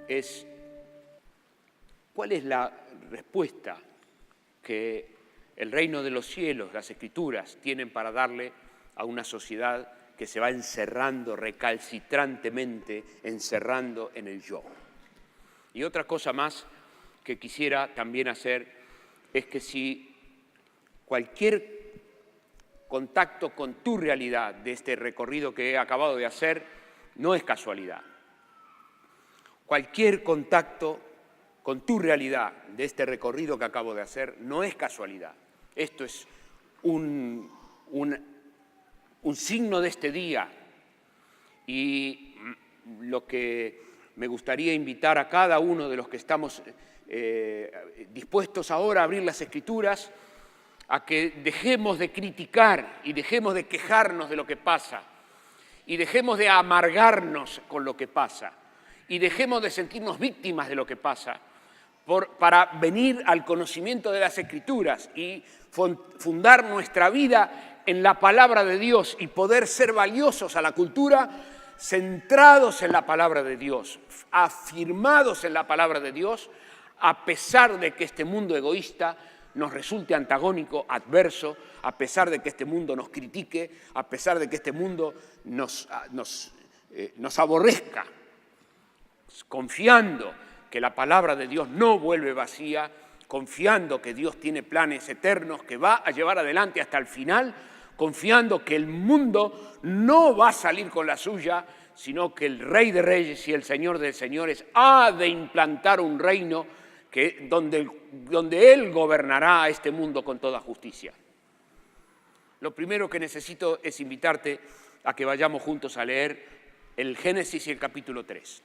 es ¿cuál es la respuesta que el reino de los cielos, las Escrituras, tienen para darle a una sociedad que se va encerrando recalcitrantemente, encerrando en el yo? Y otra cosa más que quisiera también hacer es que si cualquier contacto con tu realidad de este recorrido que he acabado de hacer no es casualidad. Cualquier contacto con tu realidad de este recorrido que acabo de hacer no es casualidad. Esto es un signo de este día, y lo que me gustaría invitar a cada uno de los que estamos dispuestos ahora a abrir las Escrituras, a que dejemos de criticar y dejemos de quejarnos de lo que pasa, y dejemos de amargarnos con lo que pasa, y dejemos de sentirnos víctimas de lo que pasa, para venir al conocimiento de las Escrituras y fundar nuestra vida en la palabra de Dios y poder ser valiosos a la cultura, centrados en la palabra de Dios, afirmados en la palabra de Dios, a pesar de que este mundo egoísta nos resulte antagónico, adverso, a pesar de que este mundo nos critique, a pesar de que este mundo nos aborrezca, confiando que la palabra de Dios no vuelve vacía, confiando que Dios tiene planes eternos que va a llevar adelante hasta el final, confiando que el mundo no va a salir con la suya, sino que el Rey de Reyes y el Señor de Señores ha de implantar un reino donde Él gobernará a este mundo con toda justicia. Lo primero que necesito es invitarte a que vayamos juntos a leer el Génesis y el capítulo 3.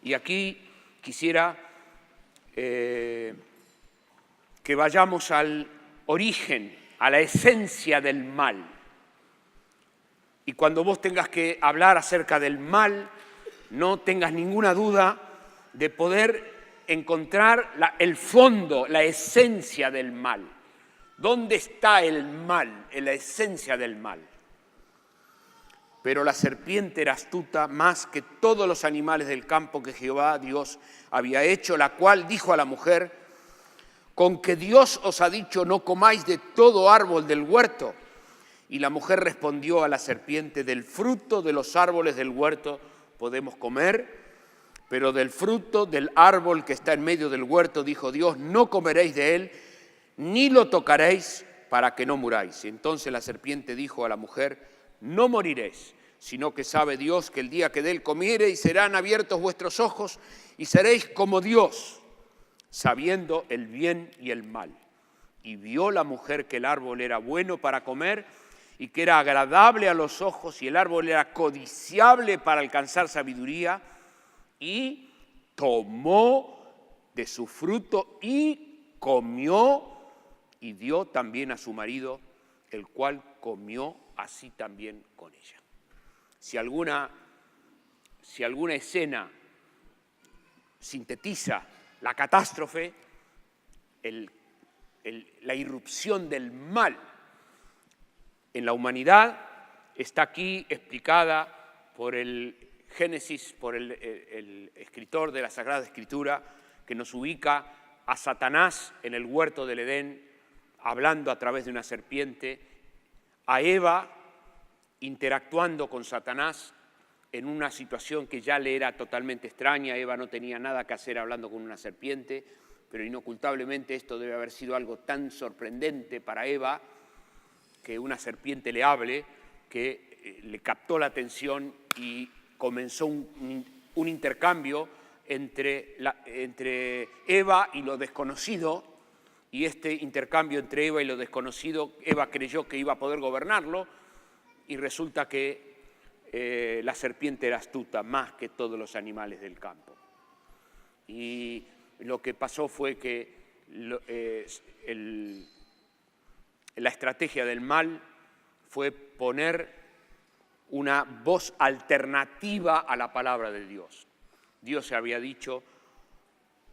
Y aquí quisiera que vayamos al origen, a la esencia del mal. Y cuando vos tengas que hablar acerca del mal, no tengas ninguna duda de poder encontrar el fondo, la esencia del mal. ¿Dónde está el mal, en la esencia del mal? Pero la serpiente era astuta más que todos los animales del campo que Jehová Dios había hecho, la cual dijo a la mujer: ¿con que Dios os ha dicho no comáis de todo árbol del huerto? Y la mujer respondió a la serpiente: del fruto de los árboles del huerto podemos comer, pero del fruto del árbol que está en medio del huerto, dijo Dios, no comeréis de él, ni lo tocaréis, para que no muráis. Y entonces la serpiente dijo a la mujer: no moriréis, sino que sabe Dios que el día que de él comiereis serán abiertos vuestros ojos y seréis como Dios, sabiendo el bien y el mal. Y vio la mujer que el árbol era bueno para comer y que era agradable a los ojos y el árbol era codiciable para alcanzar sabiduría, y tomó de su fruto y comió, y dio también a su marido, el cual comió así también con ella. Si alguna escena sintetiza la catástrofe, la irrupción del mal en la humanidad, está aquí explicada por el Génesis, por el escritor de la Sagrada Escritura, que nos ubica a Satanás en el huerto del Edén, hablando a través de una serpiente, a Eva interactuando con Satanás en una situación que ya le era totalmente extraña. Eva no tenía nada que hacer hablando con una serpiente, pero inocultablemente esto debe haber sido algo tan sorprendente para Eva, que una serpiente le hable, que le captó la atención y comenzó un intercambio entre Eva y lo desconocido, y este intercambio entre Eva y lo desconocido, Eva creyó que iba a poder gobernarlo, y resulta que la serpiente era astuta más que todos los animales del campo. Y lo que pasó fue que la estrategia del mal fue poner una voz alternativa a la palabra de Dios. Dios se había dicho: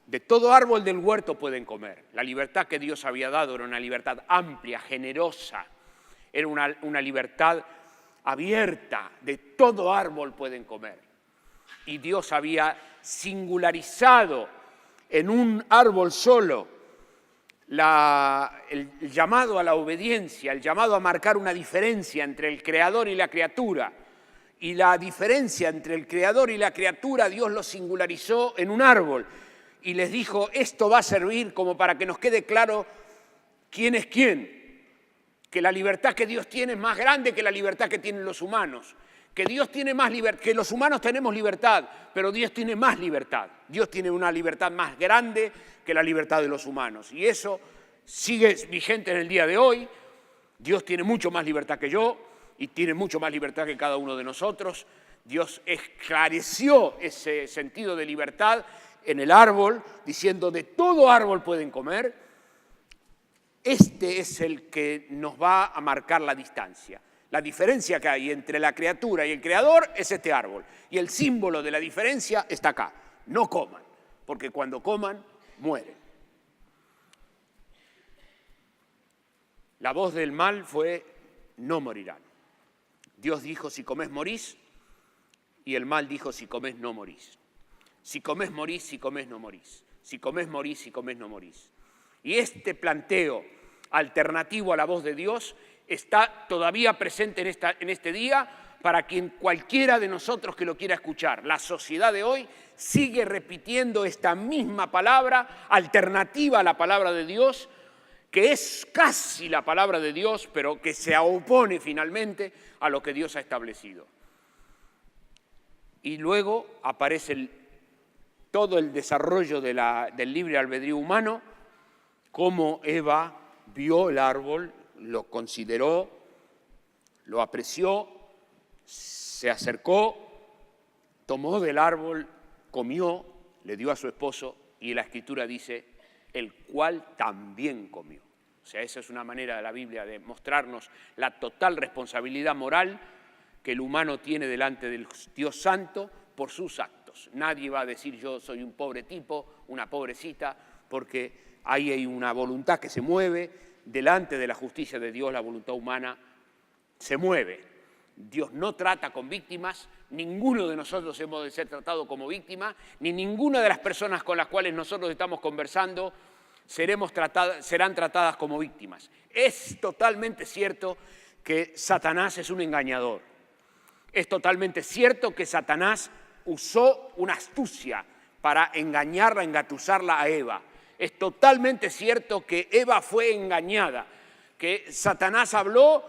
de todo árbol del huerto pueden comer. La libertad que Dios había dado era una libertad amplia, generosa, era una libertad abierta, de todo árbol pueden comer. y Dios había singularizado en un árbol solo el llamado a la obediencia, el llamado a marcar una diferencia entre el Creador y la criatura. Y la diferencia entre el Creador y la criatura, Dios lo singularizó en un árbol. Y les dijo, esto va a servir como para que nos quede claro quién es quién. Que la libertad que Dios tiene es más grande que la libertad que tienen los humanos. Que Dios tiene más libertad, que los humanos tenemos libertad, pero Dios tiene más libertad. Dios tiene una libertad más grande que la libertad de los humanos. Y eso sigue vigente en el día de hoy. Dios tiene mucho más libertad que yo y tiene mucho más libertad que cada uno de nosotros. Dios esclareció ese sentido de libertad en el árbol, diciendo de todo árbol pueden comer. Este es el que nos va a marcar la distancia. La diferencia que hay entre la criatura y el Creador es este árbol. Y el símbolo de la diferencia está acá. No coman, porque cuando coman, mueren. La voz del mal fue, no morirán. Dios dijo, si comés, morís. Y el mal dijo, si comés, no morís. Si comés, morís, si comés, no morís. Si comés, morís, si comés, no morís. Y este planteo alternativo a la voz de Dios está todavía presente en este día para quien cualquiera de nosotros que lo quiera escuchar. La sociedad de hoy sigue repitiendo esta misma palabra, alternativa a la palabra de Dios, que es casi la palabra de Dios, pero que se opone finalmente a lo que Dios ha establecido. Y luego aparece todo el desarrollo del libre albedrío humano, cómo Eva vio el árbol, lo consideró, lo apreció, se acercó, tomó del árbol, comió, le dio a su esposo y la Escritura dice, el cual también comió. O sea, esa es una manera de la Biblia de mostrarnos la total responsabilidad moral que el humano tiene delante del Dios Santo por sus actos. Nadie va a decir yo soy un pobre tipo, una pobrecita, porque ahí hay una voluntad que se mueve. Delante de la justicia de Dios, la voluntad humana se mueve. Dios no trata con víctimas, ninguno de nosotros hemos de ser tratado como víctima, ni ninguna de las personas con las cuales nosotros estamos conversando serán tratadas como víctimas. Es totalmente cierto que Satanás es un engañador. Es totalmente cierto que Satanás usó una astucia para engañarla, engatusarla a Eva. Es totalmente cierto que Eva fue engañada, que Satanás habló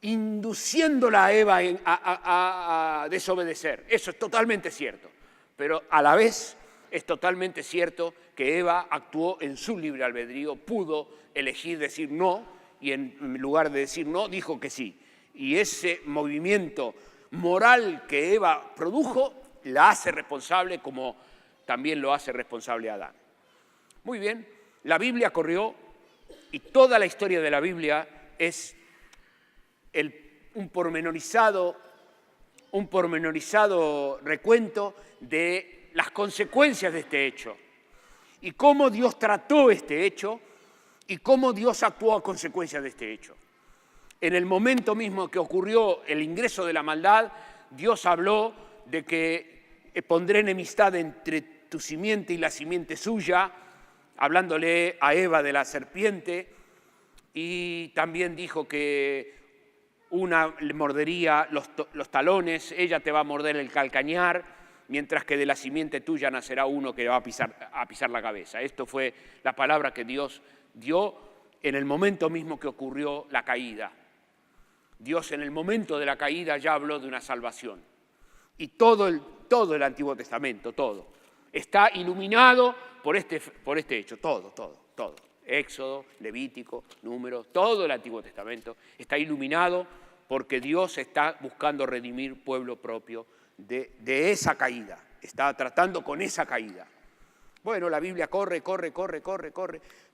induciéndola a Eva a desobedecer. Eso es totalmente cierto, pero a la vez es totalmente cierto que Eva actuó en su libre albedrío, pudo elegir decir no y en lugar de decir no, dijo que sí. Y ese movimiento moral que Eva produjo la hace responsable como también lo hace responsable a Adán. Muy bien, la Biblia corrió y toda la historia de la Biblia es un pormenorizado recuento de las consecuencias de este hecho y cómo Dios trató este hecho y cómo Dios actuó a consecuencia de este hecho. En el momento mismo que ocurrió el ingreso de la maldad, Dios habló de que pondré enemistad entre tu simiente y la simiente suya, hablándole a Eva de la serpiente, y también dijo que una le mordería los talones, ella te va a morder el calcañar, mientras que de la simiente tuya nacerá uno que va a pisar la cabeza. Esto fue la palabra que Dios dio en el momento mismo que ocurrió la caída. Dios en el momento de la caída ya habló de una salvación. Y todo el Antiguo Testamento, todo, está iluminado por este hecho, todo. Éxodo, Levítico, Números, todo el Antiguo Testamento está iluminado porque Dios está buscando redimir pueblo propio de esa caída. Está tratando con esa caída. Bueno, la Biblia corre.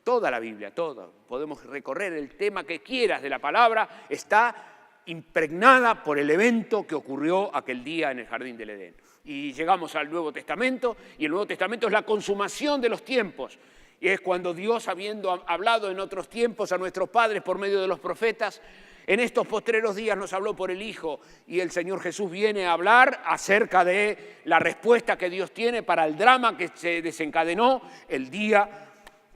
Toda la Biblia, todo. Podemos recorrer el tema que quieras de la palabra. Está impregnada por el evento que ocurrió aquel día en el Jardín del Edén. Y llegamos al Nuevo Testamento, y el Nuevo Testamento es la consumación de los tiempos. Y es cuando Dios, habiendo hablado en otros tiempos a nuestros padres por medio de los profetas, En estos postreros días nos habló por el Hijo y el Señor Jesús viene a hablar acerca de la respuesta que Dios tiene para el drama que se desencadenó el día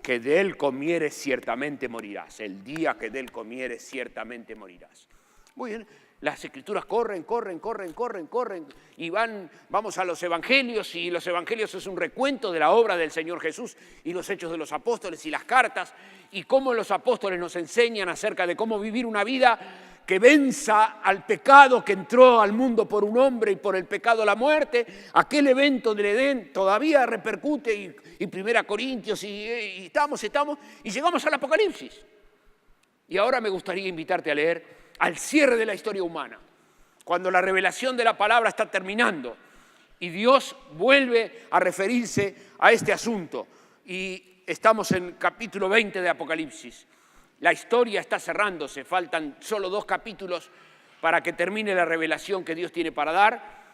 que de él comieres ciertamente morirás. El día que de él comieres ciertamente morirás. Muy bien, las Escrituras corren y vamos a los Evangelios, y los Evangelios es un recuento de la obra del Señor Jesús y los hechos de los apóstoles y las cartas, y cómo los apóstoles nos enseñan acerca de cómo vivir una vida que venza al pecado que entró al mundo por un hombre y por el pecado la muerte. Aquel evento del Edén todavía repercute, y 1 Corintios, y estamos, y llegamos al Apocalipsis. Y ahora me gustaría invitarte a leer al cierre de la historia humana, cuando la revelación de la palabra está terminando y Dios vuelve a referirse a este asunto. Y estamos en capítulo 20 de Apocalipsis. La historia está cerrándose, faltan solo 2 capítulos para que termine la revelación que Dios tiene para dar.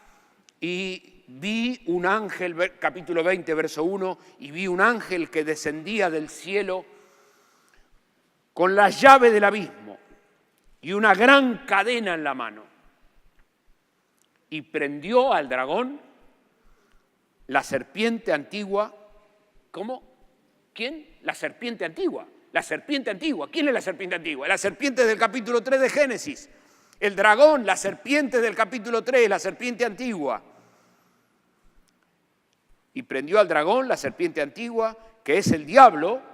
Y vi un ángel, capítulo 20, verso 1, y vi un ángel que descendía del cielo con la llave del abismo y una gran cadena en la mano. Y prendió al dragón, la serpiente antigua. ¿Cómo? ¿Quién? La serpiente antigua. La serpiente antigua. ¿Quién es la serpiente antigua? La serpiente del capítulo 3 de Génesis. El dragón, la serpiente del capítulo 3, la serpiente antigua. Y prendió al dragón, la serpiente antigua, que es el diablo,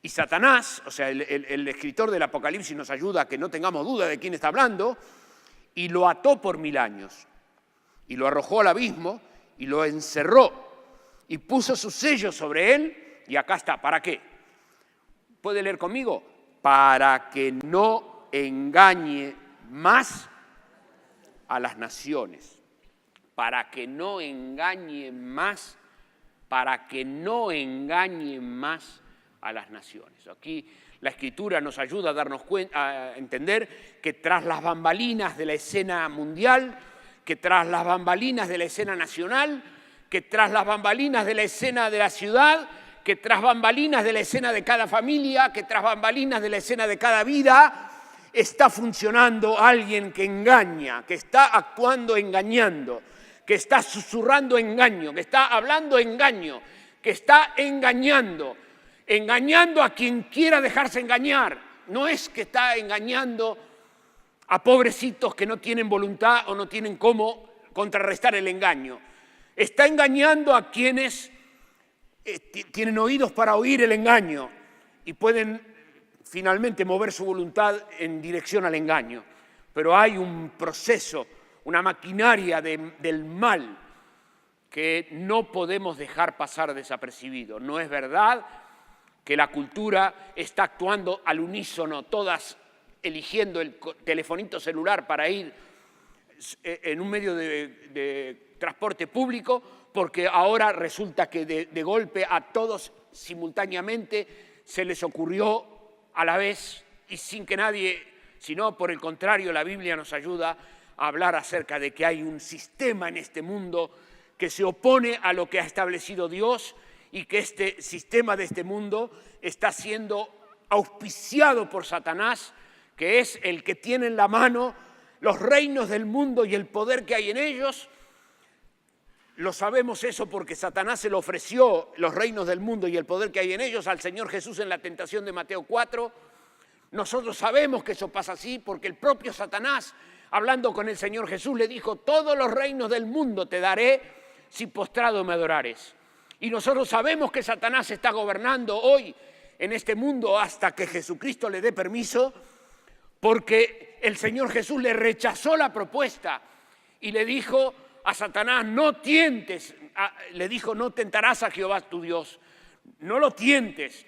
y Satanás, o sea, el escritor del Apocalipsis nos ayuda a que no tengamos duda de quién está hablando, y lo ató por 1000 años, y lo arrojó al abismo, y lo encerró, y puso su sello sobre él, y acá está. ¿Para qué? ¿Puede leer conmigo? Para que no engañe más a las naciones. Para que no engañe más, para que no engañe más a las naciones. Aquí la Escritura nos ayuda a darnos cuenta, a entender que tras las bambalinas de la escena mundial, que tras las bambalinas de la escena nacional, que tras las bambalinas de la escena de la ciudad, que tras bambalinas de la escena de cada familia, que tras bambalinas de la escena de cada vida, está funcionando alguien que engaña, que está actuando engañando, que está susurrando engaño, que está hablando engaño, que está engañando a quien quiera dejarse engañar. No es que está engañando a pobrecitos que no tienen voluntad o no tienen cómo contrarrestar el engaño. Está engañando a quienes tienen oídos para oír el engaño y pueden finalmente mover su voluntad en dirección al engaño. Pero hay un proceso, una maquinaria del mal que no podemos dejar pasar desapercibido. No es verdad que la cultura está actuando al unísono, todas eligiendo el telefonito celular para ir en un medio de transporte público, porque ahora resulta que de golpe a todos simultáneamente se les ocurrió a la vez y sin que nadie, sino por el contrario, la Biblia nos ayuda a hablar acerca de que hay un sistema en este mundo que se opone a lo que ha establecido Dios, y que este sistema de este mundo está siendo auspiciado por Satanás, que es el que tiene en la mano los reinos del mundo y el poder que hay en ellos. Lo sabemos eso porque Satanás se lo ofreció, los reinos del mundo y el poder que hay en ellos, al Señor Jesús en la tentación de Mateo 4. Nosotros sabemos que eso pasa así porque el propio Satanás, hablando con el Señor Jesús, le dijo: todos los reinos del mundo te daré si postrado me adorares. Y nosotros sabemos que Satanás está gobernando hoy en este mundo hasta que Jesucristo le dé permiso, porque el Señor Jesús le rechazó la propuesta y le dijo a Satanás: no tientes, le dijo: no tentarás a Jehová tu Dios, no lo tientes.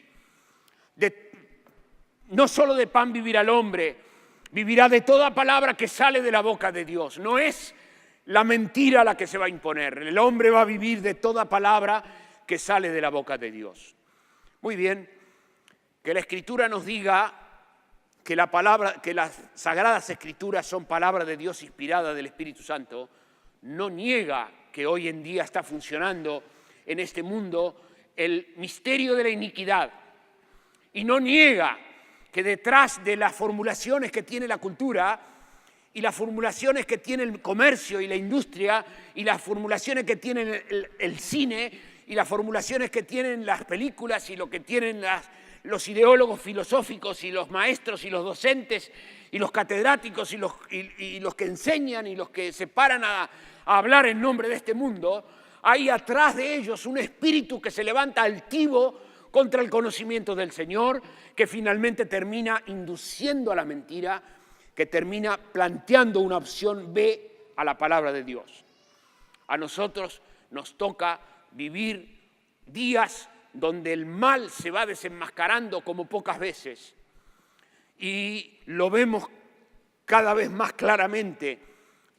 No solo de pan vivirá el hombre, vivirá de toda palabra que sale de la boca de Dios. No es la mentira la que se va a imponer. El hombre va a vivir de toda palabra que sale de la boca de Dios. Muy bien, que la Escritura nos diga que las Sagradas Escrituras son palabra de Dios inspirada del Espíritu Santo, no niega que hoy en día está funcionando en este mundo el misterio de la iniquidad, y no niega que detrás de las formulaciones que tiene la cultura y las formulaciones que tiene el comercio y la industria y las formulaciones que tiene el cine y las formulaciones que tienen las películas y lo que tienen los ideólogos filosóficos y los maestros y los docentes y los catedráticos y los que enseñan y los que se paran a hablar en nombre de este mundo, hay atrás de ellos un espíritu que se levanta altivo contra el conocimiento del Señor, que finalmente termina induciendo a la mentira, que termina planteando una opción B a la palabra de Dios. A nosotros nos toca vivir días donde el mal se va desenmascarando como pocas veces y lo vemos cada vez más claramente.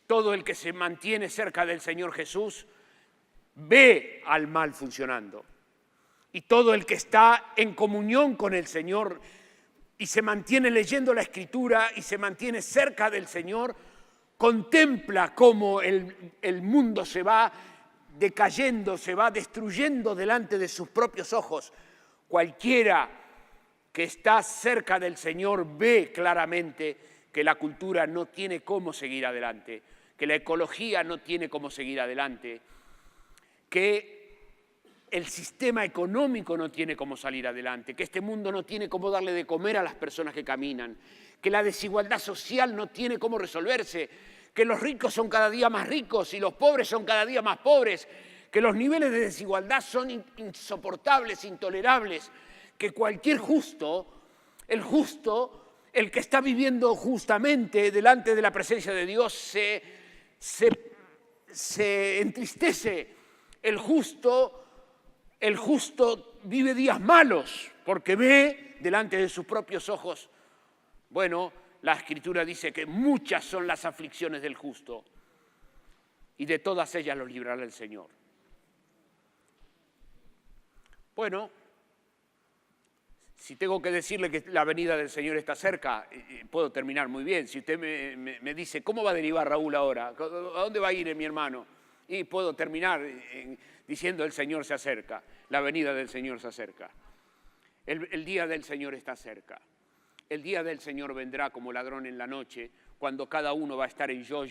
Todo el que se mantiene cerca del Señor Jesús ve al mal funcionando. Y todo el que está en comunión con el Señor y se mantiene leyendo la Escritura y se mantiene cerca del Señor, contempla cómo el mundo se va decayendo, se va destruyendo delante de sus propios ojos. Cualquiera que está cerca del Señor ve claramente que la cultura no tiene cómo seguir adelante, que la ecología no tiene cómo seguir adelante, que el sistema económico no tiene cómo salir adelante, que este mundo no tiene cómo darle de comer a las personas que caminan, que la desigualdad social no tiene cómo resolverse, que los ricos son cada día más ricos y los pobres son cada día más pobres, que los niveles de desigualdad son insoportables, intolerables, que cualquier justo, el que está viviendo justamente delante de la presencia de Dios, se entristece. El justo vive días malos porque ve delante de sus propios ojos. Bueno, la Escritura dice que muchas son las aflicciones del justo y de todas ellas los librará el Señor. Bueno, si tengo que decirle que la venida del Señor está cerca, puedo terminar muy bien. Si usted me dice, ¿cómo va a derivar Raúl ahora? ¿A dónde va a ir mi hermano? Y puedo terminar diciendo, el Señor se acerca, la venida del Señor se acerca. El día del Señor está cerca. El día del Señor vendrá como ladrón en la noche, cuando cada uno va a estar en yo.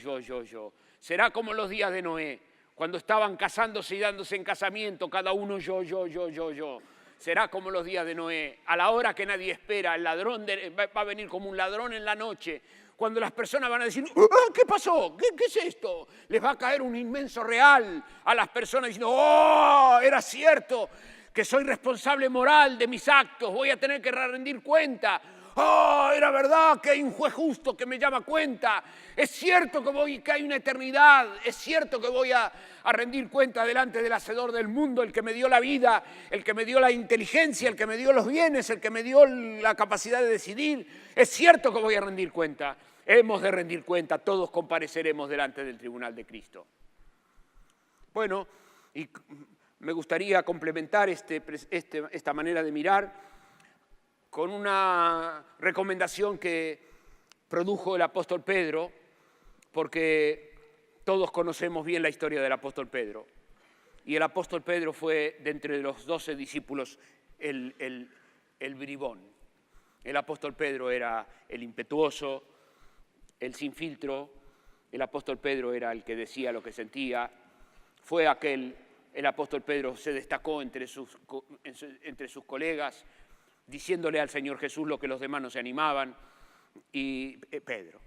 Será como los días de Noé, cuando estaban casándose y dándose en casamiento, cada uno yo. Será como los días de Noé, a la hora que nadie espera, el ladrón va a venir como un ladrón en la noche, cuando las personas van a decir, ¿qué pasó? ¿Qué es esto? Les va a caer un inmenso real a las personas diciendo, era cierto que soy responsable moral de mis actos, voy a tener que rendir cuenta. Era verdad que hay un juez justo que me llama cuenta. Es cierto que hay una eternidad. Es cierto que voy a rendir cuenta delante del Hacedor del mundo, el que me dio la vida, el que me dio la inteligencia, el que me dio los bienes, el que me dio la capacidad de decidir. Es cierto que voy a rendir cuenta. Hemos de rendir cuenta. Todos compareceremos delante del tribunal de Cristo. Bueno, y me gustaría complementar esta manera de mirar con una recomendación que produjo el apóstol Pedro, porque todos conocemos bien la historia del apóstol Pedro. Y el apóstol Pedro fue, de entre los 12 discípulos, el bribón. El apóstol Pedro era el impetuoso, el sin filtro. El apóstol Pedro era el que decía lo que sentía. El apóstol Pedro se destacó entre sus colegas, diciéndole al Señor Jesús lo que los demás no se animaban, y Pedro.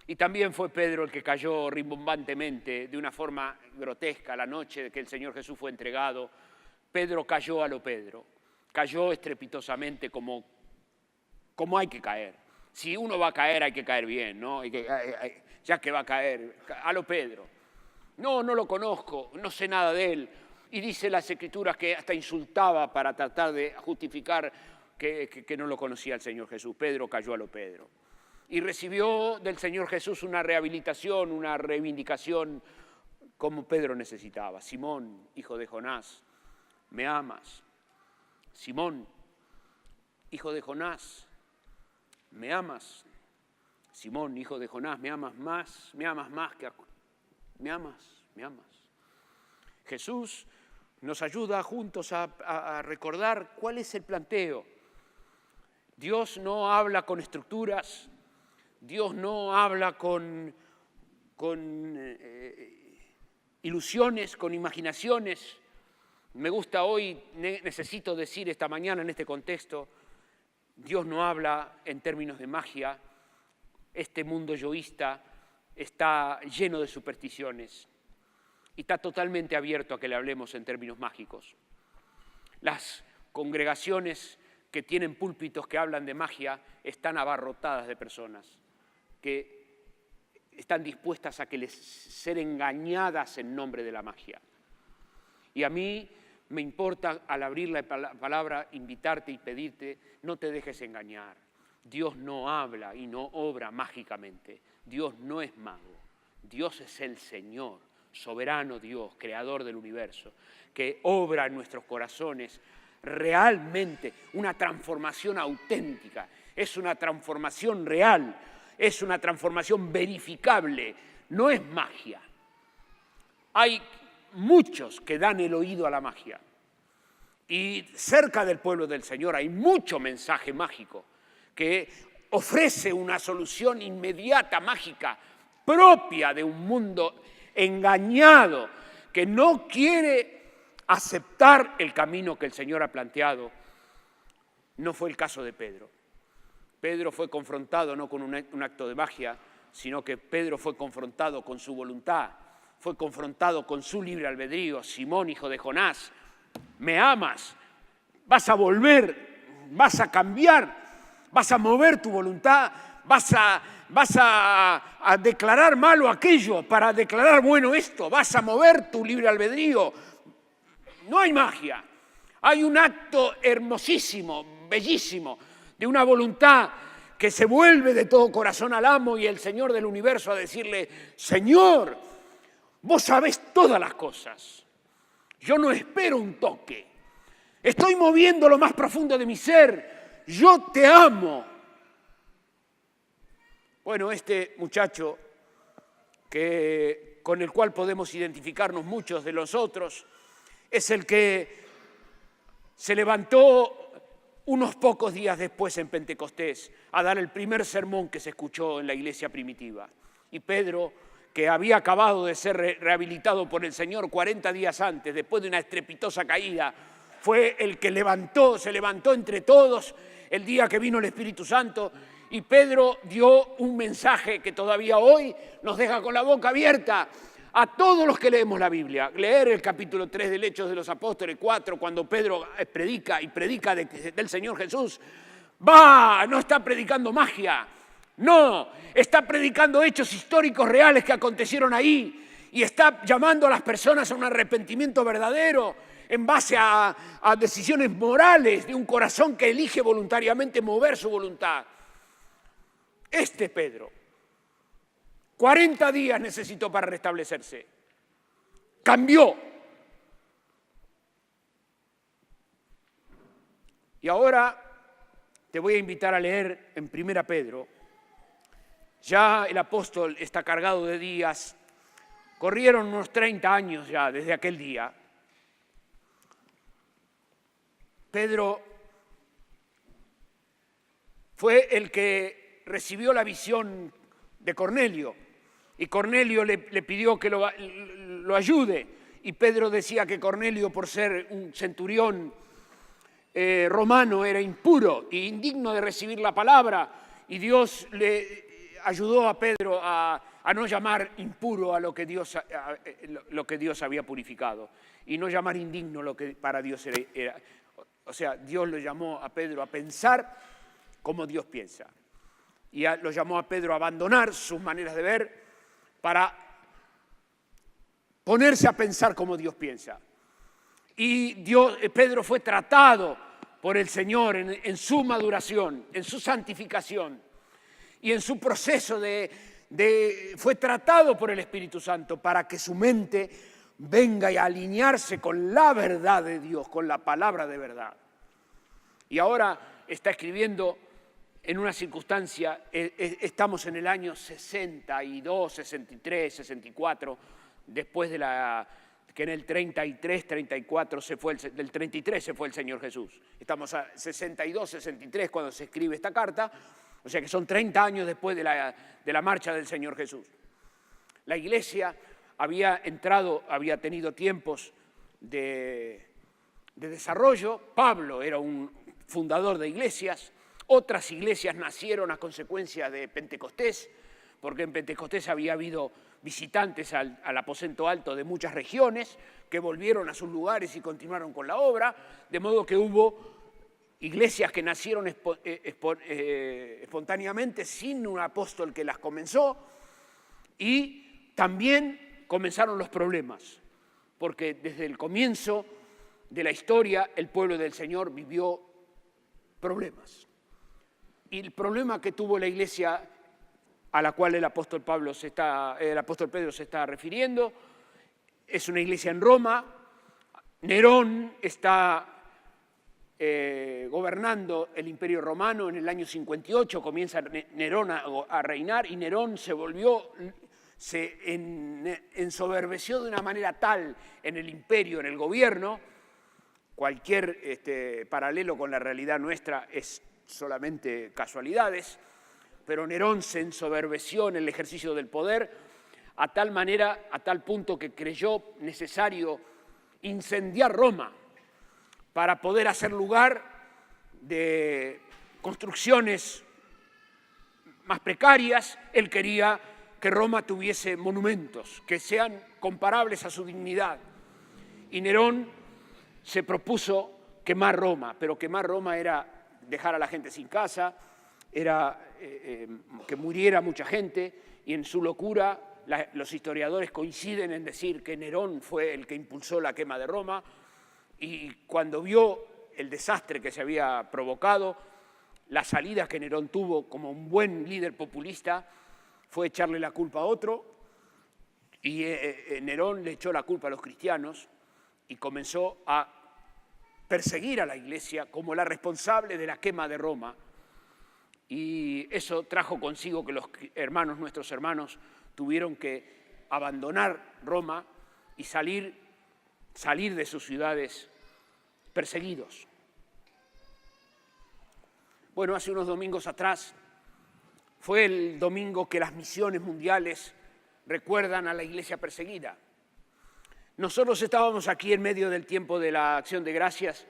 Y también fue Pedro el que cayó rimbombantemente, de una forma grotesca, la noche de que el Señor Jesús fue entregado. Pedro cayó a lo Pedro, cayó estrepitosamente como hay que caer. Si uno va a caer, hay que caer bien, ¿no? Ya que va a caer, a lo Pedro. No lo conozco, no sé nada de él. Y dice las Escrituras que hasta insultaba para tratar de justificar que no lo conocía el Señor Jesús. Pedro cayó a lo Pedro. Y recibió del Señor Jesús una rehabilitación, una reivindicación como Pedro necesitaba. Simón, hijo de Jonás, ¿me amas? Simón, hijo de Jonás, ¿me amas? Simón, hijo de Jonás, ¿me amas más? ¿Me amas más que ¿Me amas? ¿Me amas? Jesús nos ayuda juntos a recordar cuál es el planteo. Dios no habla con estructuras, Dios no habla con ilusiones, con imaginaciones. Me gusta hoy, necesito decir esta mañana en este contexto, Dios no habla en términos de magia. Este mundo yoísta está lleno de supersticiones y está totalmente abierto a que le hablemos en términos mágicos. Las congregaciones que tienen púlpitos que hablan de magia están abarrotadas de personas que están dispuestas a ser engañadas en nombre de la magia. Y a mí me importa, al abrir la palabra, invitarte y pedirte, no te dejes engañar. Dios no habla y no obra mágicamente. Dios no es mago. Dios es el Señor, soberano Dios, creador del universo, que obra en nuestros corazones realmente una transformación auténtica. Es una transformación real, es una transformación verificable, no es magia. Hay muchos que dan el oído a la magia. Y cerca del pueblo del Señor hay mucho mensaje mágico que ofrece una solución inmediata, mágica, propia de un mundo engañado, que no quiere aceptar el camino que el Señor ha planteado. No fue el caso de Pedro. Pedro fue confrontado no con un acto de magia, sino que Pedro fue confrontado con su voluntad, fue confrontado con su libre albedrío. Simón, hijo de Jonás, ¿me amas? ¿Vas a volver? ¿Vas a cambiar? ¿Vas a mover tu voluntad? ¿Vas a declarar malo aquello para declarar bueno esto? ¿Vas a mover tu libre albedrío? No hay magia. Hay un acto hermosísimo, bellísimo, de una voluntad que se vuelve de todo corazón al amo y el Señor del universo a decirle: Señor, vos sabés todas las cosas. Yo no espero un toque. Estoy moviendo lo más profundo de mi ser. Yo te amo. Bueno, este muchacho con el cual podemos identificarnos muchos de los otros, es el que se levantó unos pocos días después en Pentecostés a dar el primer sermón que se escuchó en la iglesia primitiva. Y Pedro, que había acabado de ser rehabilitado por el Señor 40 días antes, después de una estrepitosa caída, fue el que se levantó entre todos el día que vino el Espíritu Santo, y Pedro dio un mensaje que todavía hoy nos deja con la boca abierta a todos los que leemos la Biblia. Leer el capítulo 3 del Hechos de los Apóstoles, 4, cuando Pedro predica del Señor Jesús, no está predicando magia, no, está predicando hechos históricos reales que acontecieron ahí y está llamando a las personas a un arrepentimiento verdadero en base a decisiones morales de un corazón que elige voluntariamente mover su voluntad. Este Pedro, 40 días necesitó para restablecerse. Cambió. Y ahora te voy a invitar a leer en 1 Pedro. Ya el apóstol está cargado de días. Corrieron unos 30 años ya desde aquel día. Pedro fue el que recibió la visión de Cornelio, y Cornelio le pidió que lo ayude, y Pedro decía que Cornelio, por ser un centurión romano, era impuro e indigno de recibir la palabra, y Dios le ayudó a Pedro a no llamar impuro a lo que Dios había purificado, y no llamar indigno lo que para Dios era. O sea, Dios lo llamó a Pedro a pensar como Dios piensa. Y lo llamó a Pedro a abandonar sus maneras de ver para ponerse a pensar como Dios piensa. Y Pedro fue tratado por el Señor en su maduración, en su santificación y en su proceso fue tratado por el Espíritu Santo para que su mente venga a alinearse con la verdad de Dios, con la palabra de verdad. Y ahora está escribiendo en una circunstancia, estamos en el año 62, 63, 64, después de que en el 33, 34 del 33 se fue el Señor Jesús. Estamos a 62, 63 cuando se escribe esta carta, o sea que son 30 años después de la marcha del Señor Jesús. La Iglesia había tenido tiempos de desarrollo. Pablo era un fundador de iglesias. Otras iglesias nacieron a consecuencia de Pentecostés, porque en Pentecostés había habido visitantes al aposento alto de muchas regiones que volvieron a sus lugares y continuaron con la obra, de modo que hubo iglesias que nacieron espontáneamente sin un apóstol que las comenzó, y también comenzaron los problemas, porque desde el comienzo de la historia el pueblo del Señor vivió problemas. Y el problema que tuvo la iglesia a la cual el apóstol Pedro se está refiriendo es una iglesia en Roma. Nerón está gobernando el Imperio Romano en el año 58, comienza Nerón a reinar, y Nerón se ensoberbeció de una manera tal en el imperio, en el gobierno. Cualquier paralelo con la realidad nuestra es solamente casualidades, pero Nerón se ensoberbeció en el ejercicio del poder a tal punto que creyó necesario incendiar Roma para poder hacer lugar de construcciones más precarias. Él quería que Roma tuviese monumentos que sean comparables a su dignidad. Y Nerón se propuso quemar Roma, pero quemar Roma era dejar a la gente sin casa, era que muriera mucha gente, y en su locura los historiadores coinciden en decir que Nerón fue el que impulsó la quema de Roma, y cuando vio el desastre que se había provocado, la salida que Nerón tuvo como un buen líder populista fue echarle la culpa a otro, y Nerón le echó la culpa a los cristianos y comenzó a perseguir a la Iglesia como la responsable de la quema de Roma. Y eso trajo consigo que nuestros hermanos, tuvieron que abandonar Roma y salir de sus ciudades perseguidos. Bueno, hace unos domingos atrás fue el domingo que las misiones mundiales recuerdan a la Iglesia perseguida. Nosotros estábamos aquí en medio del tiempo de la Acción de Gracias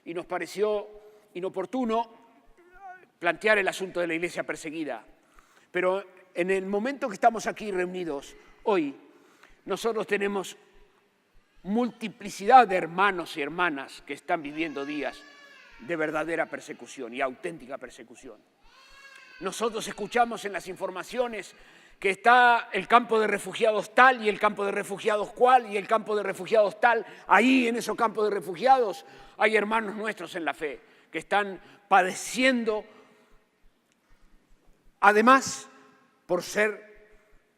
y nos pareció inoportuno plantear el asunto de la Iglesia perseguida. Pero en el momento que estamos aquí reunidos hoy, nosotros tenemos multiplicidad de hermanos y hermanas que están viviendo días de verdadera persecución y auténtica persecución. Nosotros escuchamos en las informaciones que está el campo de refugiados tal y el campo de refugiados cual y el campo de refugiados tal. Ahí en esos campos de refugiados hay hermanos nuestros en la fe que están padeciendo, además, por ser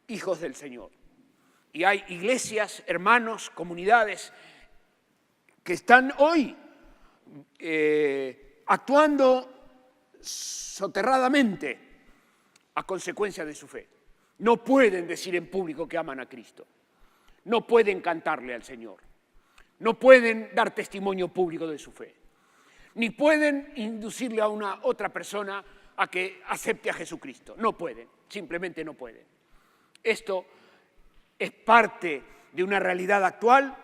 hijos del Señor. Y hay iglesias, hermanos, comunidades que están hoy actuando soterradamente a consecuencia de su fe. No pueden decir en público que aman a Cristo. No pueden cantarle al Señor. No pueden dar testimonio público de su fe. Ni pueden inducirle a una otra persona a que acepte a Jesucristo. No pueden, simplemente no pueden. Esto es parte de una realidad actual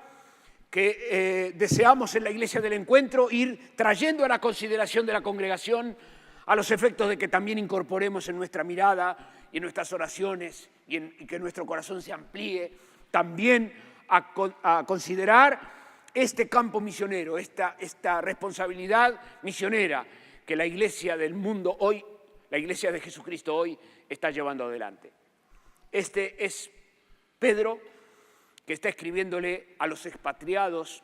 que deseamos en la Iglesia del Encuentro ir trayendo a la consideración de la congregación, a los efectos de que también incorporemos en nuestra mirada y en nuestras oraciones y que nuestro corazón se amplíe también a considerar este campo misionero, esta responsabilidad misionera que la Iglesia del mundo hoy, la Iglesia de Jesucristo hoy, está llevando adelante. Este es Pedro, que está escribiéndole a los expatriados,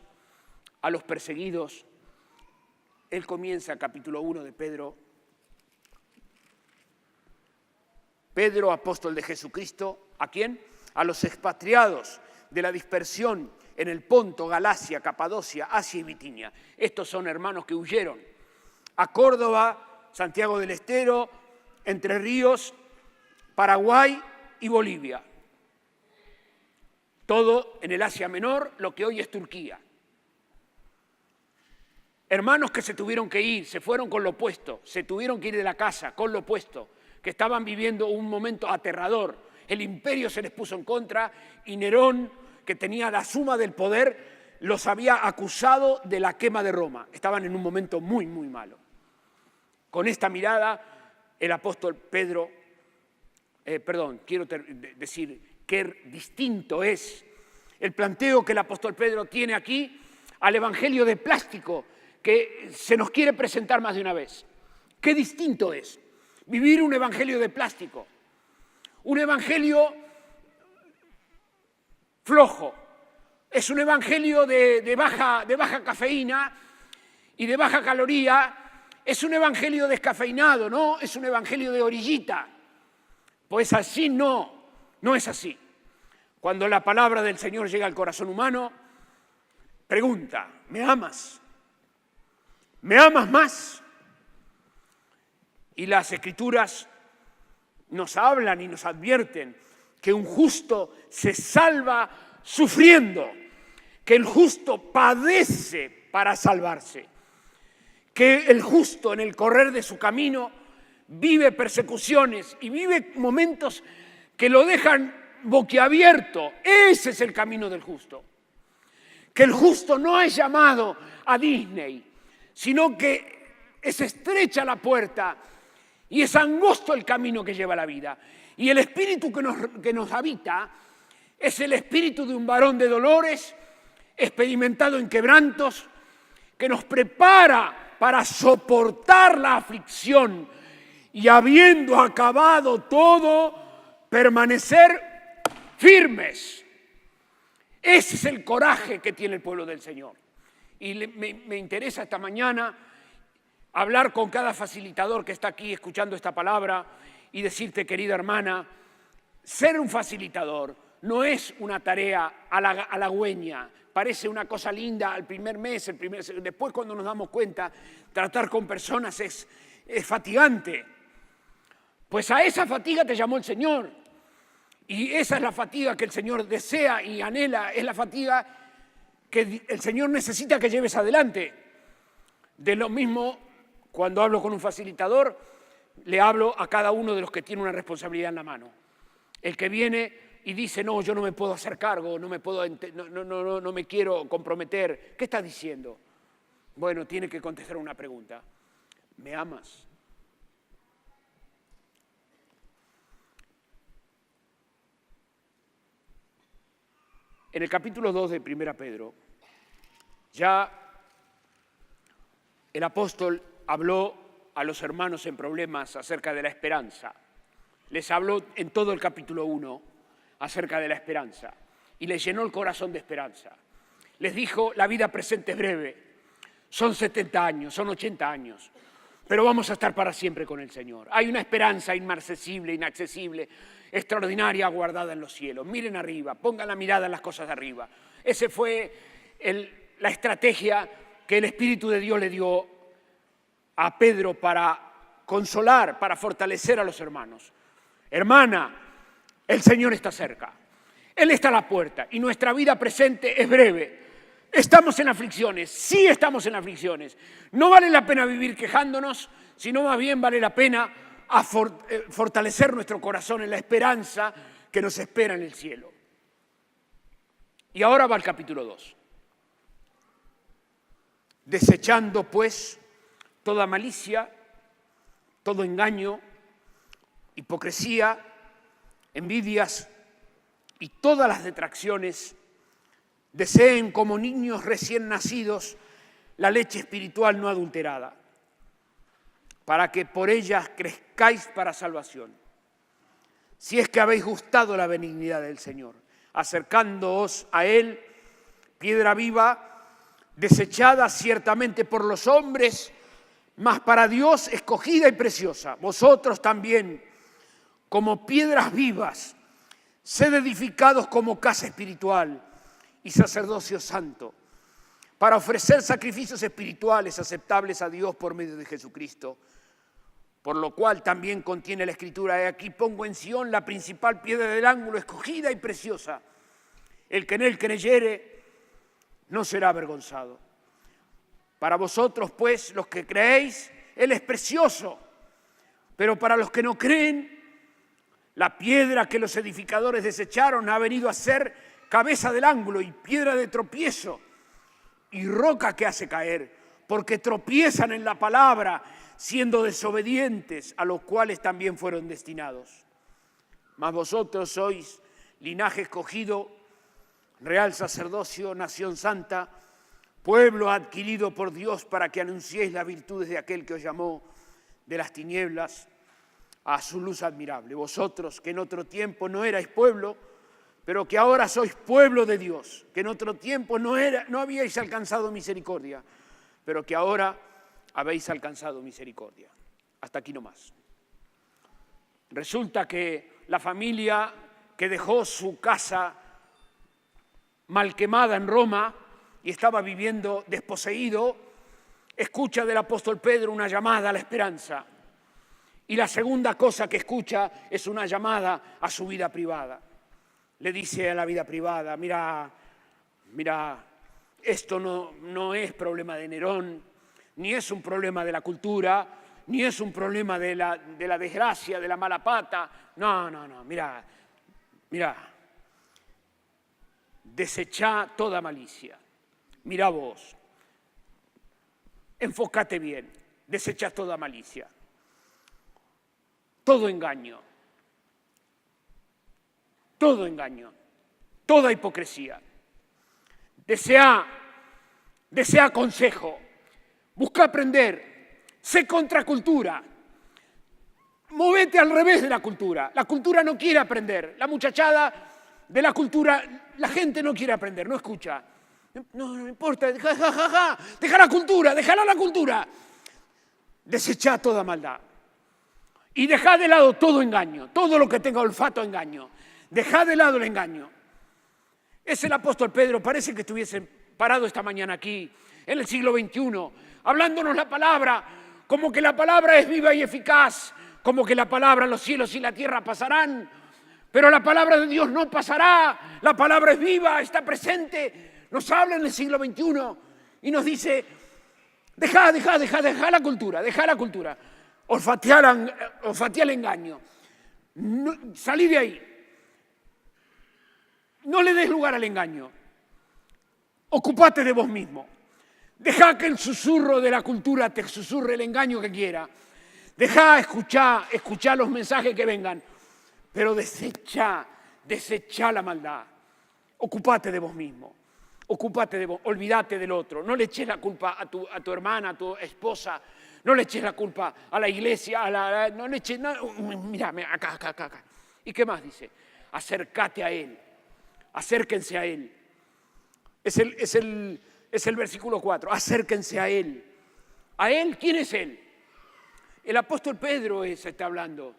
a los perseguidos. Él comienza capítulo 1 de Pedro. Pedro, apóstol de Jesucristo, ¿a quién? A los expatriados de la dispersión en el Ponto, Galacia, Capadocia, Asia y Bitinia. Estos son hermanos que huyeron a Córdoba, Santiago del Estero, Entre Ríos, Paraguay y Bolivia. todo en el Asia Menor, lo que hoy es Turquía. Hermanos que se tuvieron que ir, se fueron con lo opuesto, se tuvieron que ir de la casa con lo opuesto, que estaban viviendo un momento aterrador. El imperio se les puso en contra y Nerón, que tenía la suma del poder, los había acusado de la quema de Roma. Estaban en un momento muy, muy malo. Con esta mirada, el apóstol Pedro, quiero decir qué distinto es el planteo que el apóstol Pedro tiene aquí al evangelio de plástico que se nos quiere presentar más de una vez. Qué distinto es vivir un evangelio de plástico, un evangelio flojo, es un evangelio de baja cafeína y de baja caloría, es un evangelio descafeinado, ¿no? Es un evangelio de orillita. Pues así no es así. Cuando la palabra del Señor llega al corazón humano, pregunta, ¿me amas? ¿Me amas más? Y las Escrituras nos hablan y nos advierten que un justo se salva sufriendo, que el justo padece para salvarse, que el justo en el correr de su camino vive persecuciones y vive momentos que lo dejan boquiabierto. Ese es el camino del justo. Que el justo no es llamado a Disney, sino que es estrecha la puerta y es angosto el camino que lleva a la vida. Y el espíritu que nos habita es el espíritu de un varón de dolores, experimentado en quebrantos, que nos prepara para soportar la aflicción y habiendo acabado todo, permanecer firmes. Ese es el coraje que tiene el pueblo del Señor. Y me interesa esta mañana hablar con cada facilitador que está aquí escuchando esta palabra y decirte, querida hermana, ser un facilitador no es una tarea halagüeña. Parece una cosa linda al primer mes, después cuando nos damos cuenta, tratar con personas es fatigante. Pues a esa fatiga te llamó el Señor. Y esa es la fatiga que el Señor desea y anhela, es la fatiga que el Señor necesita que lleves adelante. De lo mismo, cuando hablo con un facilitador, le hablo a cada uno de los que tiene una responsabilidad en la mano. El que viene y dice, no, yo no me puedo hacer cargo, no me quiero comprometer. ¿Qué está diciendo? Bueno, tiene que contestar una pregunta. ¿Me amas? En el capítulo 2 de 1 Pedro, ya el apóstol habló a los hermanos en problemas acerca de la esperanza. Les habló en todo el capítulo 1 acerca de la esperanza y les llenó el corazón de esperanza. Les dijo, la vida presente es breve, son 70 años, son 80 años, pero vamos a estar para siempre con el Señor. Hay una esperanza inmarcesible, inaccesible, extraordinaria, guardada en los cielos. Miren arriba, pongan la mirada en las cosas de arriba. Esa fue la estrategia que el Espíritu de Dios le dio a Pedro para consolar, para fortalecer a los hermanos. Hermana, el Señor está cerca. Él está a la puerta y nuestra vida presente es breve. Estamos en aflicciones, sí estamos en aflicciones. No vale la pena vivir quejándonos, sino más bien vale la pena fortalecer nuestro corazón en la esperanza que nos espera en el cielo. Y ahora va el capítulo 2. Desechando, pues, toda malicia, todo engaño, hipocresía, envidias y todas las detracciones, deseen como niños recién nacidos la leche espiritual no adulterada, para que por ellas crezcáis para salvación, si es que habéis gustado la benignidad del Señor, acercándoos a Él, piedra viva, desechada ciertamente por los hombres, mas para Dios escogida y preciosa. Vosotros también, como piedras vivas, sed edificados como casa espiritual y sacerdocio santo, para ofrecer sacrificios espirituales aceptables a Dios por medio de Jesucristo, por lo cual también contiene la Escritura, he aquí pongo en Sión la principal piedra del ángulo, escogida y preciosa. El que en él creyere no será avergonzado. Para vosotros, pues, los que creéis, él es precioso, pero para los que no creen, la piedra que los edificadores desecharon ha venido a ser cabeza del ángulo y piedra de tropiezo y roca que hace caer, porque tropiezan en la palabra, siendo desobedientes, a los cuales también fueron destinados. Mas vosotros sois linaje escogido, real sacerdocio, nación santa, pueblo adquirido por Dios para que anunciéis las virtudes de aquel que os llamó de las tinieblas a su luz admirable. Vosotros que en otro tiempo no erais pueblo, pero que ahora sois pueblo de Dios, que en otro tiempo no habíais alcanzado misericordia, pero que ahora habéis alcanzado misericordia. Hasta aquí nomás. Resulta que la familia que dejó su casa mal quemada en Roma y estaba viviendo desposeído, escucha del apóstol Pedro una llamada a la esperanza. Y la segunda cosa que escucha es una llamada a su vida privada. Le dice a la vida privada, mira, esto no es problema de Nerón, ni es un problema de la cultura, ni es un problema de la desgracia, de la mala pata. No, mira, desechá toda malicia. Mira vos, enfócate bien, desechá toda malicia, todo engaño, toda hipocresía. Desea consejo, busca aprender, sé contracultura, movete al revés de la cultura. La cultura no quiere aprender, la muchachada de la cultura, la gente no quiere aprender, no escucha. No importa, deja la cultura, déjala la cultura. Desechá toda maldad. Y dejá de lado todo engaño, todo lo que tenga olfato a engaño. Dejá de lado el engaño. Es el apóstol Pedro, parece que estuviese parado esta mañana aquí, en el siglo XXI, hablándonos la palabra, como que la palabra es viva y eficaz, como que la palabra, los cielos y la tierra pasarán, pero la palabra de Dios no pasará, la palabra es viva, está presente. Nos habla en el siglo XXI y nos dice, deja la cultura, olfatea el engaño, salí de ahí, no le des lugar al engaño, ocupate de vos mismo, deja que el susurro de la cultura te susurre el engaño que quiera, deja escuchar los mensajes que vengan, pero desecha la maldad, ocupate de vos mismo. Ocúpate de vos, olvídate del otro, no le eches la culpa a tu hermana, a tu esposa, no le eches la culpa a la iglesia, no le eches, mira, acá. ¿Y qué más dice? Acércate a Él, acérquense a Él. Es el versículo 4, acérquense a Él. ¿A Él? ¿Quién es Él? El apóstol Pedro está hablando.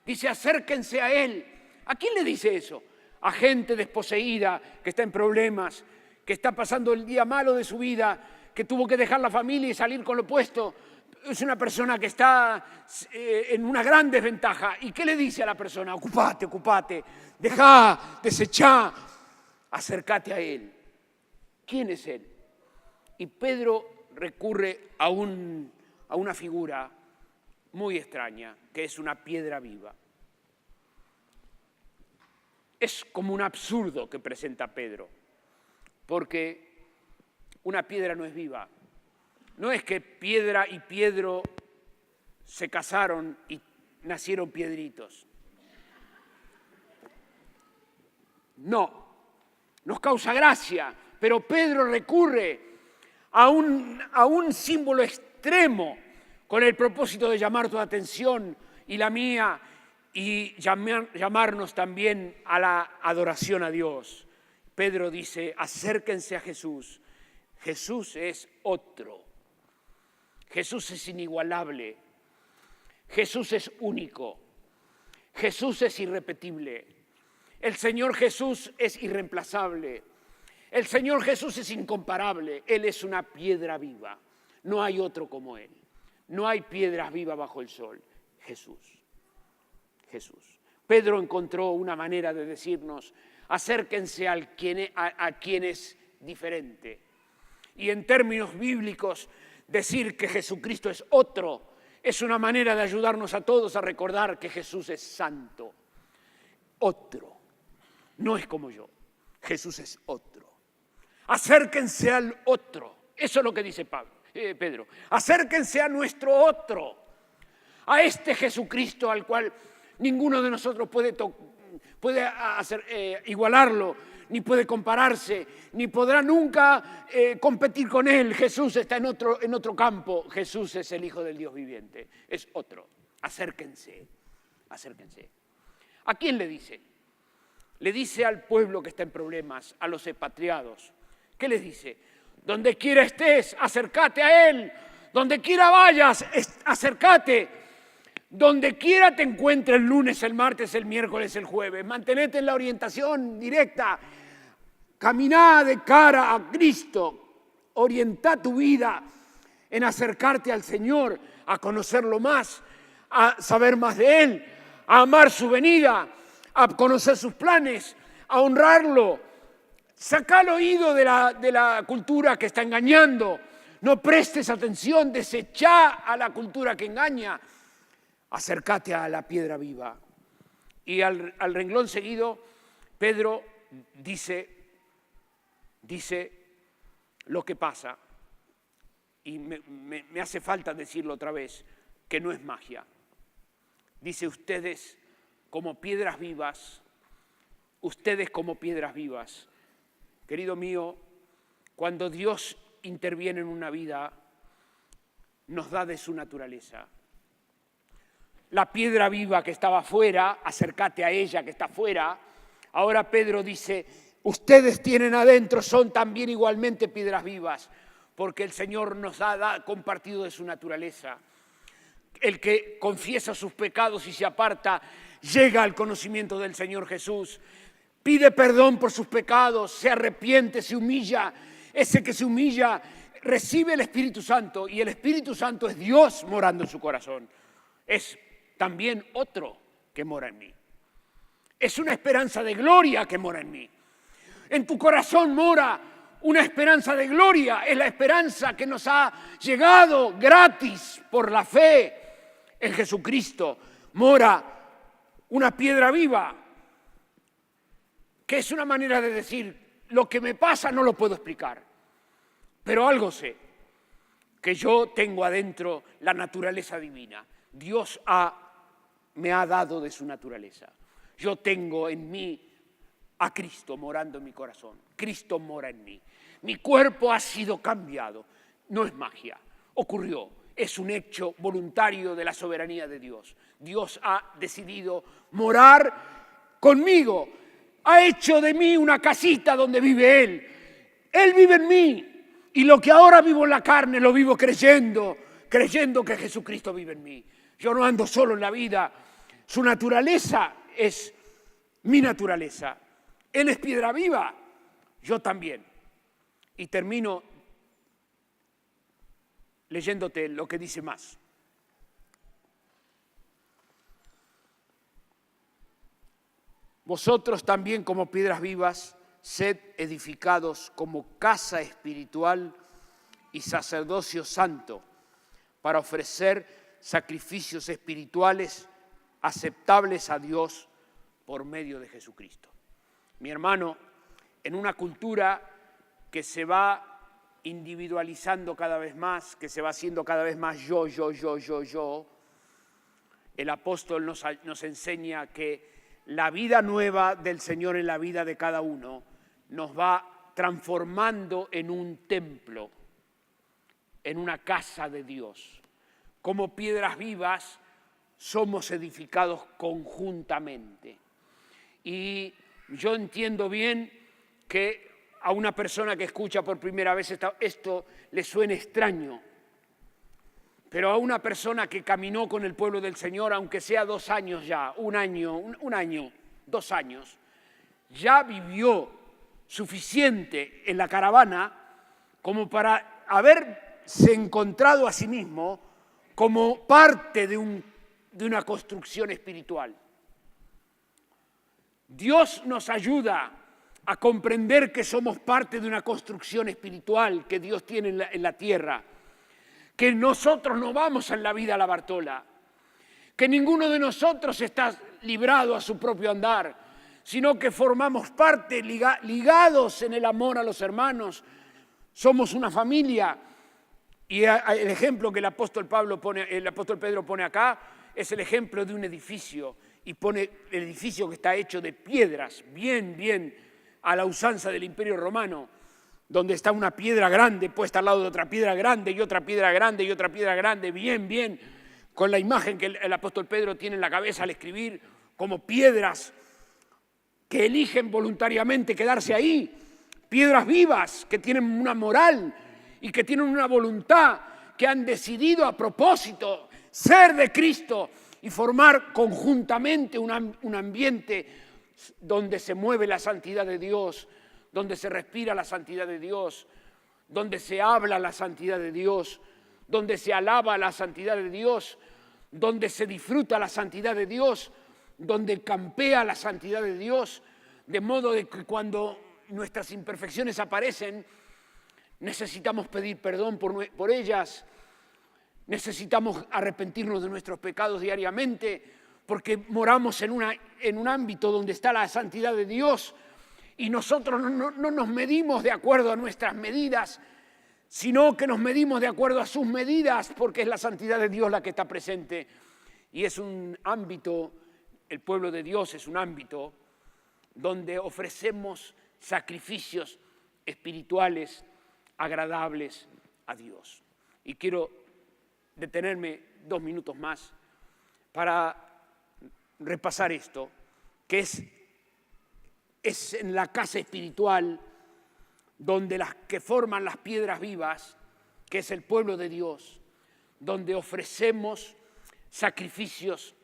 Dice, acérquense a Él. ¿A quién le dice eso? A gente desposeída, que está en problemas, que está pasando el día malo de su vida, que tuvo que dejar la familia y salir con lo opuesto. Es una persona que está en una gran desventaja. ¿Y qué le dice a la persona? Ocupate, desechá, acércate a Él. ¿Quién es Él? Y Pedro recurre a una figura muy extraña, que es una piedra viva. Es como un absurdo que presenta Pedro. Porque una piedra no es viva. No es que piedra y piedro se casaron y nacieron piedritos. No, nos causa gracia, pero Pedro recurre a un símbolo extremo con el propósito de llamar tu atención y la mía y llamarnos también a la adoración a Dios. Pedro dice, acérquense a Jesús. Jesús es otro. Jesús es inigualable. Jesús es único. Jesús es irrepetible. El Señor Jesús es irreemplazable. El Señor Jesús es incomparable. Él es una piedra viva. No hay otro como Él. No hay piedras vivas bajo el sol. Jesús. Pedro encontró una manera de decirnos, acérquense a quien es diferente. Y en términos bíblicos, decir que Jesucristo es otro es una manera de ayudarnos a todos a recordar que Jesús es santo. Otro. No es como yo. Jesús es otro. Acérquense al otro. Eso es lo que dice Pedro. Acérquense a nuestro otro. A este Jesucristo al cual ninguno de nosotros puede igualarlo, ni puede compararse, ni podrá nunca competir con él. Jesús está en otro campo. Jesús es el Hijo del Dios viviente. Es otro. Acérquense. Acérquense. ¿A quién le dice? Le dice al pueblo que está en problemas, a los expatriados. ¿Qué les dice? Donde quiera estés, acércate a Él. Donde quiera vayas, acércate. Donde quiera te encuentres el lunes, el martes, el miércoles, el jueves. Mantenete en la orientación directa. Caminá de cara a Cristo. Orientá tu vida en acercarte al Señor, a conocerlo más, a saber más de Él, a amar su venida, a conocer sus planes, a honrarlo. Sacá el oído de la cultura que está engañando. No prestes atención, desechá a la cultura que engaña. Acércate a la piedra viva. Y al renglón seguido, Pedro dice lo que pasa. Y me hace falta decirlo otra vez, que no es magia. Dice ustedes como piedras vivas, Querido mío, cuando Dios interviene en una vida, nos da de su naturaleza. La piedra viva que estaba afuera, acércate a ella que está afuera. Ahora Pedro dice, ustedes tienen adentro, son también igualmente piedras vivas, porque el Señor nos ha compartido de su naturaleza. El que confiesa sus pecados y se aparta, llega al conocimiento del Señor Jesús. Pide perdón por sus pecados, se arrepiente, se humilla. Ese que se humilla recibe el Espíritu Santo y el Espíritu Santo es Dios morando en su corazón. Es también otro que mora en mí. Es una esperanza de gloria que mora en mí. En tu corazón mora una esperanza de gloria. Es la esperanza que nos ha llegado gratis por la fe en Jesucristo. Mora una piedra viva, que es una manera de decir, lo que me pasa no lo puedo explicar, pero algo sé, que yo tengo adentro la naturaleza divina. Dios me ha dado de su naturaleza. Yo tengo en mí a Cristo morando en mi corazón. Cristo mora en mí. Mi cuerpo ha sido cambiado. No es magia, ocurrió. Es un hecho voluntario de la soberanía de Dios. Dios ha decidido morar conmigo. Ha hecho de mí una casita donde vive Él. Él vive en mí. Y lo que ahora vivo en la carne lo vivo creyendo que Jesucristo vive en mí. Yo no ando solo en la vida. Su naturaleza es mi naturaleza. Él es piedra viva. Yo también. Y termino leyéndote lo que dice más. Vosotros también como piedras vivas, sed edificados como casa espiritual y sacerdocio santo, para ofrecer sacrificios espirituales aceptables a Dios por medio de Jesucristo. Mi hermano, en una cultura que se va individualizando cada vez más, que se va haciendo cada vez más yo, el apóstol nos enseña que la vida nueva del Señor en la vida de cada uno nos va transformando en un templo, en una casa de Dios. Como piedras vivas somos edificados conjuntamente. Y yo entiendo bien que a una persona que escucha por primera vez esto le suene extraño, pero a una persona que caminó con el pueblo del Señor, aunque sea 2 años ya, un año, 2 años, ya vivió suficiente en la caravana como para haberse encontrado a sí mismo como parte de una construcción espiritual. Dios nos ayuda a comprender que somos parte de una construcción espiritual que Dios tiene en la tierra, que nosotros no vamos en la vida a la Bartola, que ninguno de nosotros está librado a su propio andar, sino que formamos parte, ligados en el amor a los hermanos, somos una familia. Y el ejemplo que el apóstol Pedro pone acá es el ejemplo de un edificio, y pone el edificio que está hecho de piedras, bien a la usanza del Imperio Romano, donde está una piedra grande puesta al lado de otra piedra grande y otra piedra grande y otra piedra grande, bien, con la imagen que el apóstol Pedro tiene en la cabeza al escribir, como piedras que eligen voluntariamente quedarse ahí, piedras vivas que tienen una moral y que tienen una voluntad, que han decidido a propósito ser de Cristo y formar conjuntamente un ambiente donde se mueve la santidad de Dios, donde se respira la santidad de Dios, donde se habla la santidad de Dios, donde se alaba la santidad de Dios, donde se disfruta la santidad de Dios, donde campea la santidad de Dios, de modo de que cuando nuestras imperfecciones aparecen, necesitamos pedir perdón por ellas, necesitamos arrepentirnos de nuestros pecados diariamente, porque moramos en un ámbito donde está la santidad de Dios y nosotros no nos medimos de acuerdo a nuestras medidas, sino que nos medimos de acuerdo a sus medidas, porque es la santidad de Dios la que está presente. Y es un ámbito, el pueblo de Dios es un ámbito donde ofrecemos sacrificios espirituales agradables a Dios. Y quiero detenerme 2 minutos más para repasar esto, que es en la casa espiritual donde las que forman las piedras vivas, que es el pueblo de Dios, donde ofrecemos sacrificios.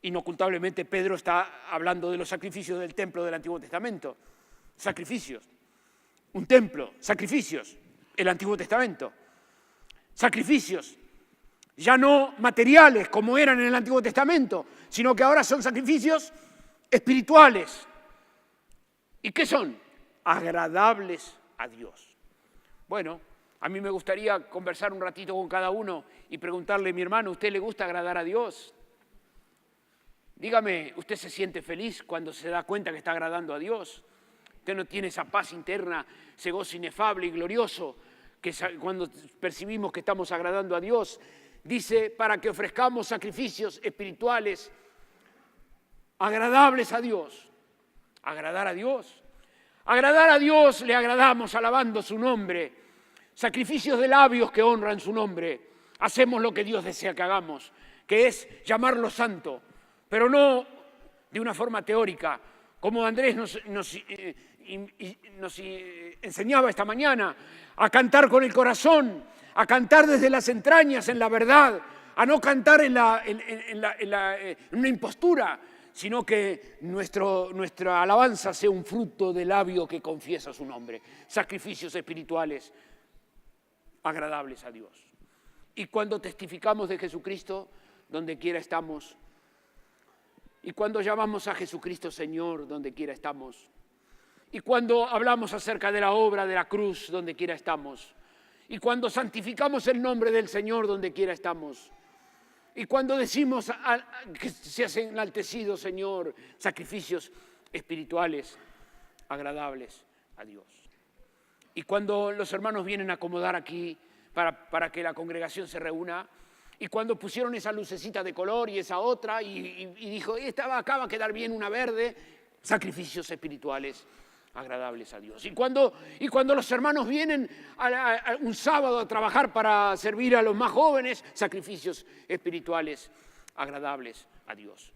Inocultablemente Pedro está hablando de los sacrificios del templo del Antiguo Testamento. Sacrificios. Un templo, sacrificios, el Antiguo Testamento. Sacrificios, ya no materiales como eran en el Antiguo Testamento, sino que ahora son sacrificios espirituales. ¿Y qué son? Agradables a Dios. Bueno, a mí me gustaría conversar un ratito con cada uno y preguntarle, mi hermano, ¿a usted le gusta agradar a Dios? Dígame, ¿usted se siente feliz cuando se da cuenta que está agradando a Dios? ¿Usted no tiene esa paz interna, ese gozo inefable y glorioso que cuando percibimos que estamos agradando a Dios? Dice, para que ofrezcamos sacrificios espirituales agradables a Dios. Agradar a Dios. Agradar a Dios le agradamos alabando su nombre. Sacrificios de labios que honran su nombre. Hacemos lo que Dios desea que hagamos, que es llamarlo santo, pero no de una forma teórica, como Andrés nos enseñaba esta mañana, a cantar con el corazón, a cantar desde las entrañas en la verdad, a no cantar en una impostura, sino que nuestra alabanza sea un fruto de labio que confiesa su nombre. Sacrificios espirituales agradables a Dios. Y cuando testificamos de Jesucristo, donde quiera estamos, y cuando llamamos a Jesucristo Señor, donde quiera estamos, y cuando hablamos acerca de la obra de la cruz, donde quiera estamos, y cuando santificamos el nombre del Señor, donde quiera estamos, y cuando decimos que se hacen enaltecidos, Señor, sacrificios espirituales agradables a Dios. Y cuando los hermanos vienen a acomodar aquí para que la congregación se reúna, y cuando pusieron esa lucecita de color y esa otra, y dijo, acá va a quedar bien una verde, sacrificios espirituales agradables a Dios. Y cuando los hermanos vienen un sábado a trabajar para servir a los más jóvenes, sacrificios espirituales agradables a Dios.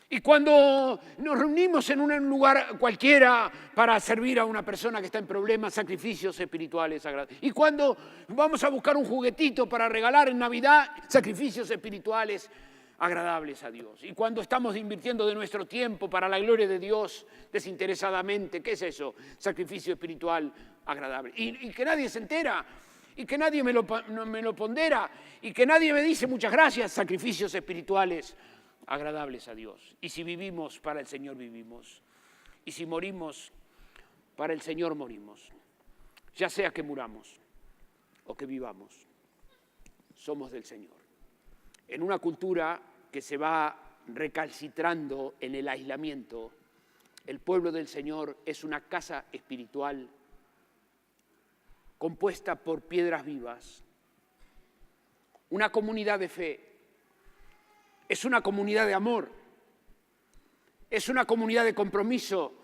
Y cuando nos reunimos en un lugar cualquiera para servir a una persona que está en problemas, sacrificios espirituales agradables. Y cuando vamos a buscar un juguetito para regalar en Navidad, sacrificios espirituales agradables a Dios. Y cuando estamos invirtiendo de nuestro tiempo para la gloria de Dios desinteresadamente, ¿qué es eso? Sacrificio espiritual agradable. Y que nadie se entera, y que nadie me lo pondera, y que nadie me dice muchas gracias, sacrificios espirituales agradables a Dios. Y si vivimos para el Señor, vivimos. Y si morimos, para el Señor morimos. Ya sea que muramos o que vivamos, somos del Señor. En una cultura que se va recalcitrando en el aislamiento, el pueblo del Señor es una casa espiritual compuesta por piedras vivas, una comunidad de fe, es una comunidad de amor, es una comunidad de compromiso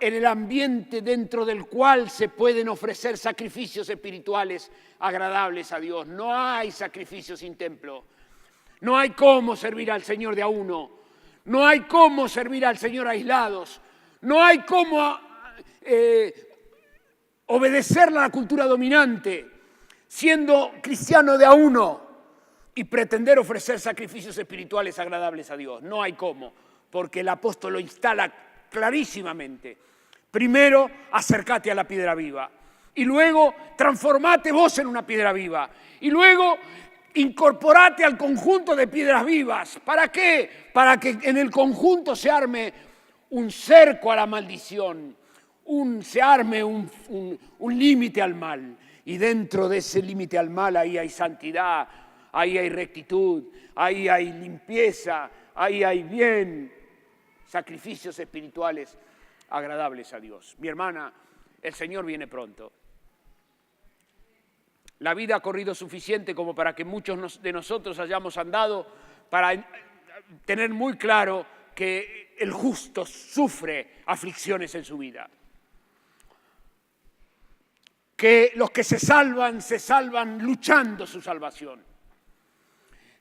en el ambiente dentro del cual se pueden ofrecer sacrificios espirituales agradables a Dios. No hay sacrificio sin templo, no hay cómo servir al Señor de a uno, no hay cómo servir al Señor aislados, no hay cómo obedecer a la cultura dominante siendo cristiano de a uno y pretender ofrecer sacrificios espirituales agradables a Dios. No hay cómo, porque el apóstol lo instala clarísimamente. Primero, acércate a la piedra viva. Y luego, transformate vos en una piedra viva. Y luego, incorporate al conjunto de piedras vivas. ¿Para qué? Para que en el conjunto se arme un cerco a la maldición, se arme un límite al mal. Y dentro de ese límite al mal, ahí hay santidad, ahí hay rectitud, ahí hay limpieza, ahí hay bien, sacrificios espirituales agradables a Dios. Mi hermana, el Señor viene pronto. La vida ha corrido suficiente como para que muchos de nosotros hayamos andado para tener muy claro que el justo sufre aflicciones en su vida. Que los que se salvan luchando su salvación.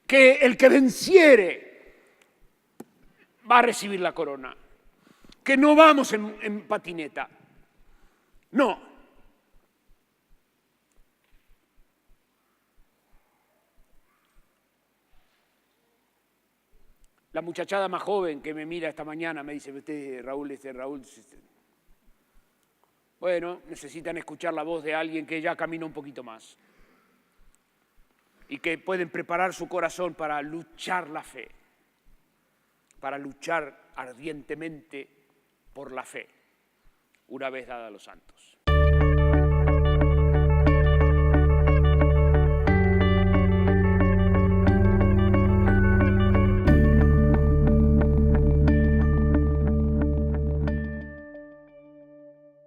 Que el que venciere va a recibir la corona. Que no vamos en patineta. No. La muchachada más joven que me mira esta mañana me dice, Raúl. Bueno, necesitan escuchar la voz de alguien que ya camina un poquito más. Y que pueden preparar su corazón para luchar la fe. Para luchar ardientemente por la fe, una vez dada a los santos.